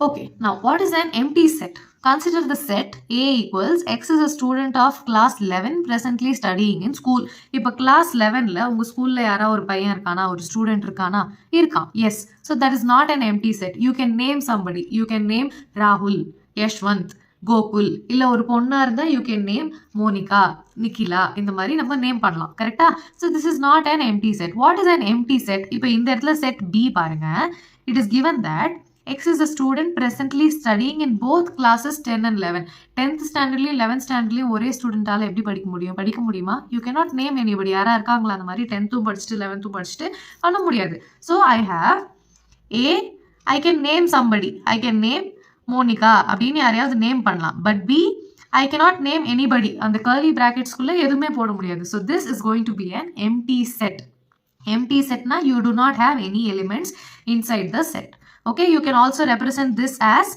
Okay, now what is an empty set? Consider the set A equals X is a student of class 11 presently studying in school. இப்போ class 11ல உங்க ஸ்கூல்ல யாரா ஒரு பையன் இருக்கானா, ஒரு ஸ்டூடெண்ட் இருக்கானா? இருக்கான். Yes. So that is not an empty set. You can name somebody. You can name Rahul, Yashwant, Gokul. இல்ல ஒரு பொண்ணா இருந்தா you can name Monica, Nikhila. இந்த மாதிரி நம்ம நேம் பண்ணலாம். கரெக்டா? So this is not an empty set. What is an empty set? இப்போ இந்த இடத்துல set B பாருங்க. It is given that X is a student presently studying in both classes 10 and 11. 10th standardலையும் 11th standardலையும் ஒரே ஸ்டூடெண்டால எப்படி படிக்க முடியுமா? You cannot name anybody. யாரா இருக்காங்களா அந்த மாதிரி 10th படிச்சுட்டு 11th படிச்சுட்டு பண்ண முடியாது. So I have A, I can name somebody. I can name Monica அப்படின்னு யாரையாவது நேம் பண்ணலாம். But B, I cannot name anybody. அந்த curly brackets குள்ள எதுவுமே போட முடியாது. So this is going to be an empty set. Empty set na you do not have any elements inside the set. Okay, you can also represent this as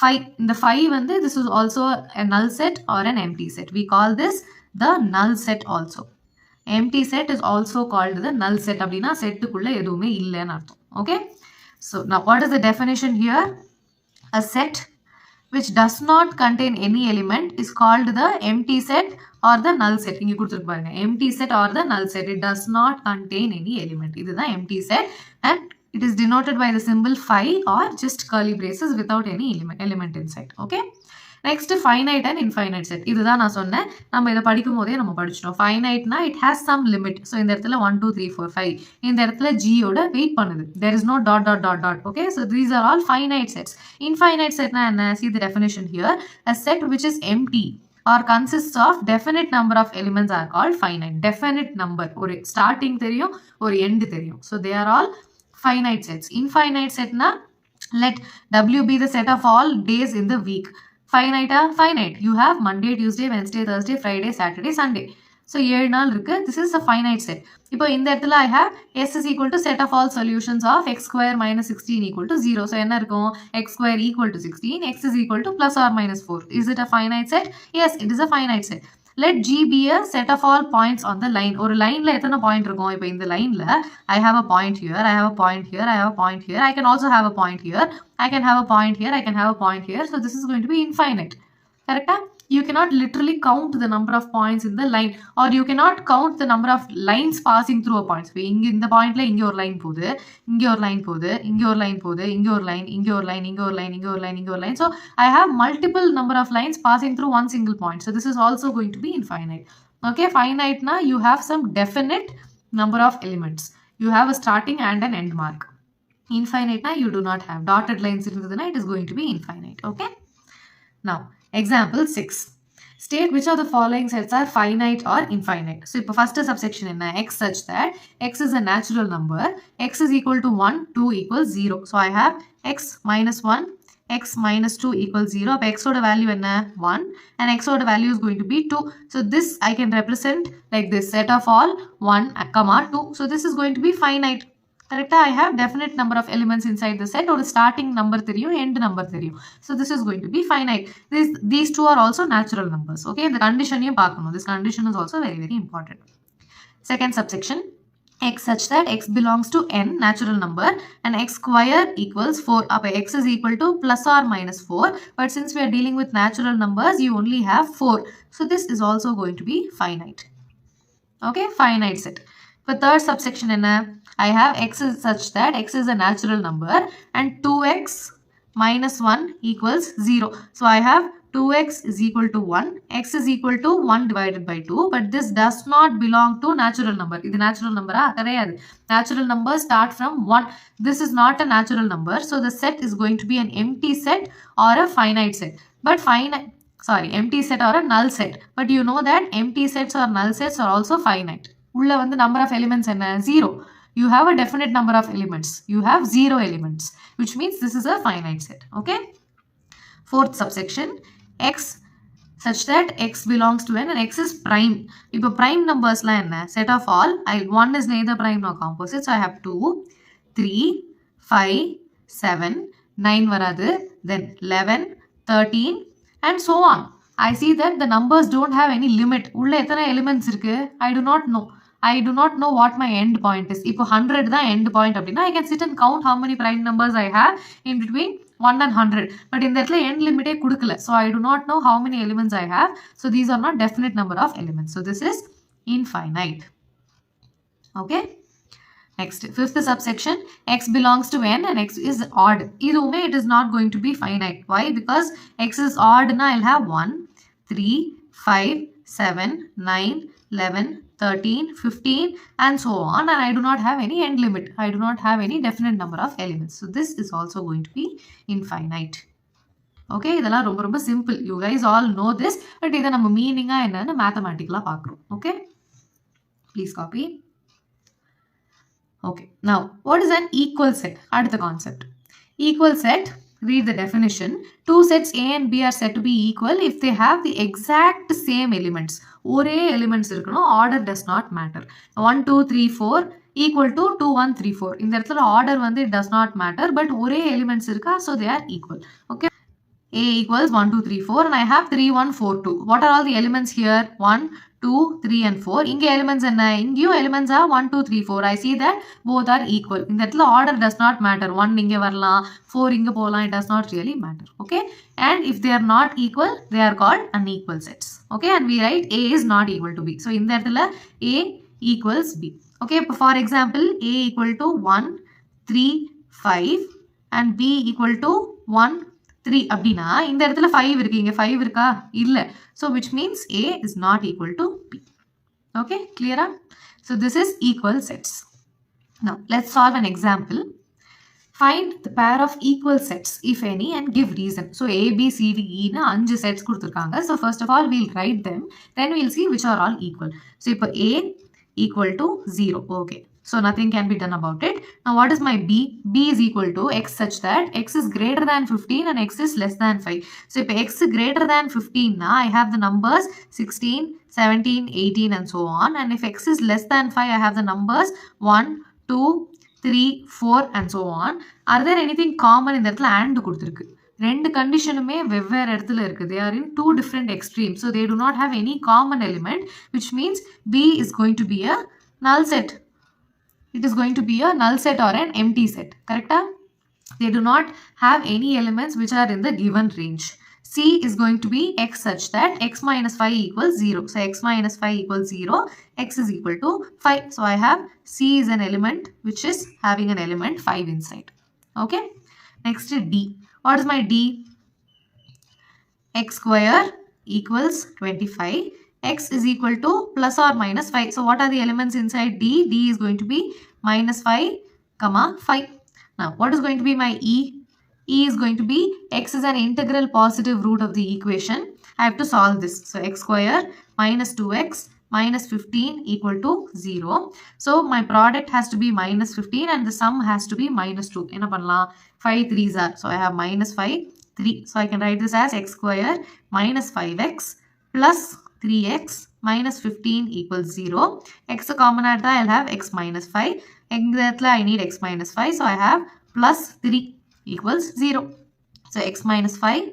5. In the 5 வந்து this is also a null set or an empty set. We call this the null set also. Empty set is also called the null set. அப்படினா செட்டுக்குள்ள எதுவுமே இல்லைன்னு அர்த்தம். Okay, so now what is the definition here? A set which does not contain any element is called the empty set or the null set. இங்க கொடுத்திருக்கு பாருங்க, empty set or the null set. It does not contain any element. இதுதான் empty set and it is denoted by the symbol phi or just curly braces without any element inside. Okay, next finite and infinite set. இதுதான் நான் சொன்னேன், நம்ம இதை படிக்கும் போதே நம்ம படிச்சிட்டோம். Finite na it has some limit. So இந்த இடத்துல 1 2 3 4 5, இந்த இடத்துல g ஓட வெயிட் பண்ணுது. There is no dot dot dot dot. Okay, so these are all finite sets. Infinite set na என்ன? See the definition here. A set which is empty or consists of definite number of elements are called finite. Definite number, ஒரு starting தெரியும், ஒரு end தெரியும். So they are all finite sets. Infinite set na let W be the set of all days in the week. Finite finite. You have Monday, Tuesday, Wednesday, Thursday, Friday, Saturday, Sunday. So 7 நாள் இருக்கு. This is a finite set. இப்போ இந்த இடத்துல I have S is equal to set of all solutions of x square minus 16 equal to 0. So என்ன இருக்கும்? X square equal to 16, x is equal to plus or minus 4. Is it a finite set? Yes, it is a finite set. Let G be a set of all points on the line. ஒரு லைன்ல எத்தனை point இருக்கும்? இப்போ இந்த லைன்ல I have a point here, I have a point here, I have a point here, I can also have a point here, I can have a point here, I can have a point here. So this is going to be infinite. Correct? You cannot literally count the number of points in the line, or you cannot count the number of lines passing through a point. So இங்க இந்த பாயிண்ட்ல இங்க ஒரு line போகுது, இங்க ஒரு line போகுது, இங்க ஒரு லைன் போகுது, இங்க ஒரு லைன், இங்க ஒரு லைன், இங்க ஒரு லைன், இங்க ஒரு லைன், இங்க ஒரு line. So I have multiple number of lines passing through one single point. So this is also going to be infinite. Okay, finite na you have some definite number of elements. You have a starting and an end mark. Infinite na you do not have. Dotted lines irundhaduna it is going to be infinite. Okay, now example 6. State which of the following sets are finite or infinite. So இப்போ first subsection என்ன? X such that x is a natural number, x is equal to 1, 2 equals 0. So I have x minus 1, x minus 2 equals 0. அப்போ x ஓட value என்ன? 1 and x ஓட value is going to be 2. So this I can represent like this, set of all 1, 2. So this is going to be finite. Correct? I have definite number of elements inside the set, or starting number தெரியும், end number தெரியும். So this is going to be finite. These two are also natural numbers. Okay, the condition you பார்க்கணும். This condition is also very very important. Second subsection, x such that x belongs to n natural number and x square equals 4. அப்ப x is equal to plus or minus 4. But since we are dealing with natural numbers, you only have 4. So this is also going to be finite. Okay, finite set. For third subsection என்ன? I have x is such that x is a natural number and 2x minus 1 equals 0. So I have 2x is equal to 1, x is equal to 1 divided by 2, but this does not belong to natural number. இது natural number கிடையாது. Natural numbers start from 1. This is not a natural number. So the set is going to be an empty set or a finite set. But empty set or a null set. But you know that empty sets or null sets are also finite. உள்ள வந்து number of elements என்ன? 0. You have a definite number of elements. You have 0 elements, which means this is a finite set. Okay. Fourth subsection, x such that x belongs to n and x is prime. இப்போ prime numbers la enna? Set of all. 1 is neither prime nor composite. So I have 2, 3, 5, 7, 9 varadu, then 11, 13 and so on. I see that the numbers don't have any limit. உள்ள எத்தனை elements இருக்கு? I do not know. I do not know what my end point is. இப்போ 100 தான் end point அப்படின்னா I can sit and count how many prime numbers I have in between 1 and 100. But in that end limit kudukala. So I do not know how many elements I have. So these are not definite number of elements. So this is infinite. Okay. Next, fifth subsection, x belongs to n and x is odd. Either way, it is not going to be finite. Why? Because x is odd, na, I'll have 1, 3, 5, 7, 9, 11, 13, 15 and so on. And I do not have any end limit. I do not have any definite number of elements. So this is also going to be infinite. Okay, இதெல்லாம் ரொம்ப ரொம்ப simple. You guys all know this. But இதை நம்ம meaning என்னன்னு mathematically பார்க்கிறோம். Okay, please copy. Okay, now what is an equal set? Add the concept. Equal set, read the definition. Two sets A and B are said to be equal if they have the exact same elements. Ore elements irukano, order does not matter. 1, 2, 3, 4 equal to 2, 1, 3, 4. In the order one, it does not matter, but ore elements irukka, so they are equal. Okay. A equals 1, 2, 3, 4 and I have 3, 1, 4, 2. What are all the elements here? 1, 2, 3 and 4. Inge elements enna? Inge elements are 1, 2, 3, 4. I see that both are equal. In that order does not matter. 1 inge varla, 4 inge pola. It does not really matter. Okay. And if they are not equal, they are called unequal sets. Okay. And we write A is not equal to B. So in that A equals B. Okay. For example, A equal to 1, 3, 5 and B equal to 1, 3 அப்படினா இந்த இடத்துல 5 இருக்கு இங்க 5 இருக்கா இல்ல so which means A is not equal to B. Okay, clear? So this is equal sets. Now let's solve an example. Find the pair of equal sets if any and give reason. So A, B, C, D, E னு 5 sets கொடுத்திருக்காங்க. So first of all we'll write them, then we'll see which are all equal. So இப்போ A equal to 0. Okay. So nothing can be done about it. Now what is my B? B is equal to x such that x is greater than 15 and x is less than 5. So if x is greater than 15, now I have the numbers 16, 17, 18 and so on. And if x is less than 5, I have the numbers 1, 2, 3, 4 and so on. Are there anything common in that and கொடுத்திருக்கு? ரெண்டு கண்டிஷனுமே வெவ்வேறு இடத்துல இருக்கு. They are in two different extremes. So they do not have any common element, which means B is going to be a null set. It is going to be a null set or an empty set. Correct? They do not have any elements which are in the given range. C is going to be x such that x minus 5 equals 0. So x minus 5 equals 0. X is equal to 5. So I have C is an element which is having an element 5 inside. Okay. Next D. What is my D? X square equals 25. X is equal to plus or minus 5. So what are the elements inside D? D is going to be minus 5, comma 5. Now what is going to be my E? E is going to be x is an integral positive root of the equation. I have to solve this. So x square minus 2x minus 15 equal to 0. So my product has to be minus 15 and the sum has to be minus 2. Enna pannalam? 5 3s are. So I have minus 5, 3. So I can write this as x square minus 5x plus 3x minus 15 equals 0. X common at that, I'll have x minus 5. I need x minus 5. So I have plus 3 equals 0. So x minus 5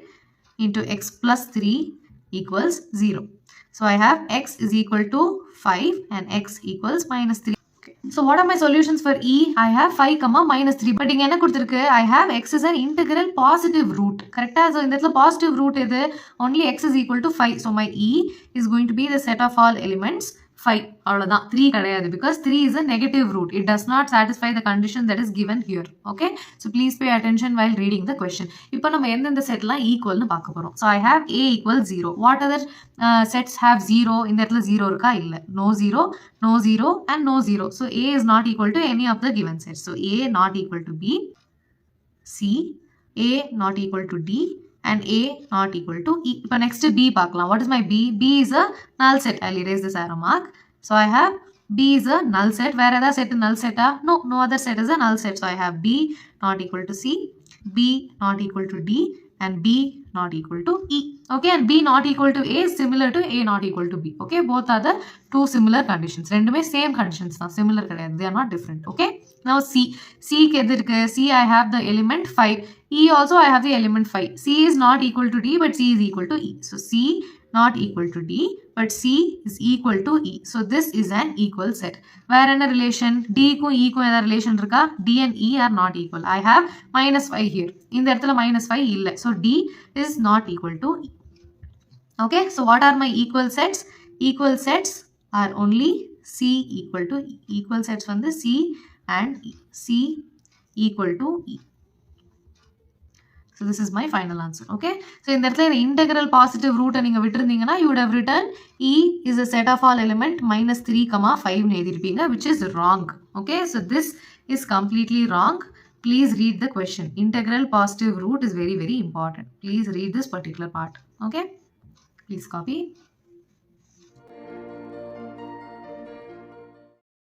into x plus 3 equals 0. So I have x is equal to 5 and x equals minus 3. Okay. So what are my solutions for E? I have 5 comma minus 3. But inga enna kuduthirukku? I have x is an integral positive root. Correct? So in that positive root is only x is equal to 5. So my E is going to be the set of all elements 5. அவ்வளவுதான் 3 கிடையாது because 3 is a negative root. It does not satisfy the condition that is given here. Okay. So please pay attention while reading the question. இப்போ நம்ம எந்தெந்த செட்லாம் ஈக்குவல்னு பார்க்க போறோம். So I have A equals 0. What other sets have 0? இந்த இடத்துல 0 இருக்கா? இல்ல. No 0, no 0 and no 0. So A is not equal to any of the given sets. So A not equal to B, C, A not equal to D and A not equal to E. இப்போ next B பார்க்கலாம். What is my B? B is a null set. I'll erase this arrow mark. So I have B is a null set. Where other set null set? No, no other set is a null set. So I have B not equal to C, B not equal to D and B not equal to E. Okay, and B not equal to A is similar to A not equal to B. Okay, both are the two similar conditions. ரெண்டுமே same conditions தான், similar கிடையாது. They are not different. Okay, now C. C எது இருக்கு? C I have the element 5. E also I have the element 5. C is not equal to D but C is equal to E. So C not equal to D, but C is equal to E. So this is an equal set. Where in a relation? D க்கும் E க்கும் ஏதாவது relation இருக்கா? D and E are not equal. I have minus 5 here. இந்த இடத்துல minus 5 இல்லை. So D is not equal to E. Okay, so what are my equal sets? Equal sets are only C equal to E. Equal sets வந்து C and E. C equal to E. So this is my final answer. Okay, so in that the integral positive root and you would have written E is a set of all element minus 3 comma 5 which is wrong. Okay, so this is completely wrong. Please read the question. Integral positive root is very important. Please read this particular part. Okay, please copy.